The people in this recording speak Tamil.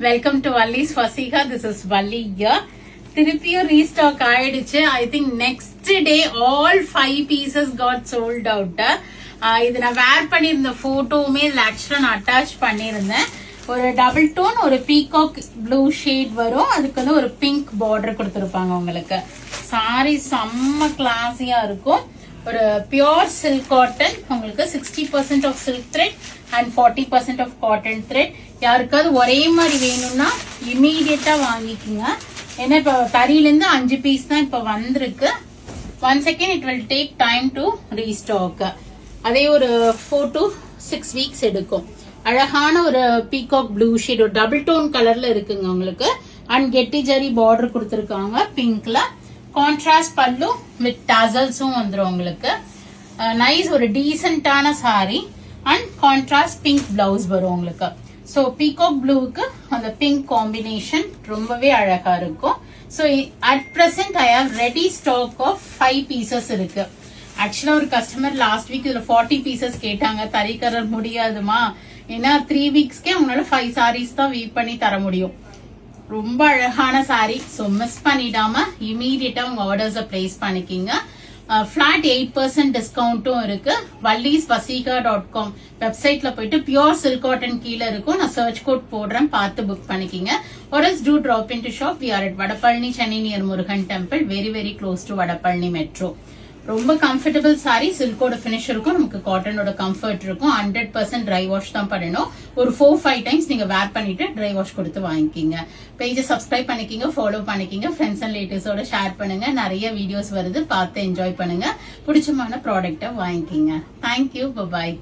Welcome to Valli's Fasika. This is Valli here. திருப்பியும் ரீஸ்டாக் ஆயிடுச்சு. I think next day all 5 pieces got sold out. இது நான் வேர் பண்ணியிருந்த போட்டோவுமே ஆக்சுவலா நான் அட்டாச் பண்ணியிருந்தேன். ஒரு டபுள் டோன் ஒரு பீகாக் ப்ளூ ஷேட் வரும். அதுக்கு வந்து ஒரு பிங்க் பார்டர் கொடுத்துருப்பாங்க உங்களுக்கு. சாரி செம்ம கிளாஸியா இருக்கும். ஒரு பியோர் சில்க் காட்டன் உங்களுக்கு 60% off silk thread and 40% off cotton thread. யாருக்காவது ஒரே மாதிரி வேணும்னா இமீடியட்டா வாங்கிக்கோங்க. ஏன்னா இப்ப தறியிலிருந்து 5 பீஸ் தான் இப்ப வந்திருக்கு. 1 second it will take time to restock. அதே ஒரு 4 to 6 weeks எடுக்கும். அழகான ஒரு பீகாக் ப்ளூ ஷேட் ஒரு டபுள் டோன் கலர்ல இருக்குங்க உங்களுக்கு. அண்ட் கெட்டி ஜரி பார்டர் கொடுத்துருக்காங்க பிங்க்ல. கான்ட்ராஸ்ட் பல்லு வித் டசல்ஸும் வந்துடும் உங்களுக்கு. நைஸ் ஒரு டீசென்டான sari and contrast pink blouse வரும் உங்களுக்கு. ஸோ பீகாக் ப்ளூவுக்கு அந்த பிங்க் காம்பினேஷன் ரொம்பவே அழகா இருக்கும். So at present I have ready stock of 5 pieces இருக்கு. ஆக்சுவலா ஒரு கஸ்டமர் லாஸ்ட் வீக் இதுல 40 பீசஸ் கேட்டாங்க. தறிக்கரர் முடியாதுமா, ஏன்னா 3 வீக்ஸ்க்கே அவங்களால 5 சாரீஸ் தான் வீவ் பண்ணி தர முடியும். ரொம்ப அழகான சாரி. ஸோ மிஸ் பண்ணிடாம இமீடியட்டா உங்க ஆர்டர்ஸை பிளேஸ் பண்ணிக்கிங்க. ஃபிளாட் 8% டிஸ்கவுண்ட்டும் இருக்கு. vallisvasika.com வெப்சைட்ல போயிட்டு பியூர் சில்க் காட்டன் கீழே இருக்கும். நான் சர்ச் கோட் போடுறேன், பார்த்து புக் பண்ணிக்கிங்க. or else do drop into shop. We are at Vadapalani, Chennai near Murugan Temple, very very close to Vadapalani Metro. ரொம்ப கம்ஃபர்டபுள் சாரி. சில்கோட பினிஷ் இருக்கும், நமக்கு காட்டனோட கம்ஃபர்ட் இருக்கும். 100% ட்ரை வாஷ் தான் பண்ணணும். ஒரு 4-5 டைம்ஸ் நீங்க வேர் பண்ணிட்டு ட்ரை வாஷ் கொடுத்து வாங்கிக்கிங்க. பேஜை சப்ஸ்கிரைப் பண்ணிக்கிங்க, ஃபாலோ பண்ணிக்கிங்க, ஃப்ரெண்ட்ஸ் அண்ட் ரிலேட்டிவ்ஸோட ஷேர் பண்ணுங்க. நிறைய வீடியோஸ் வருது, பார்த்து என்ஜாய் பண்ணுங்க. பிடிச்சமான ப்ராடக்ட்டை வாங்கிக்கிங்க. தேங்க்யூ, பாய்.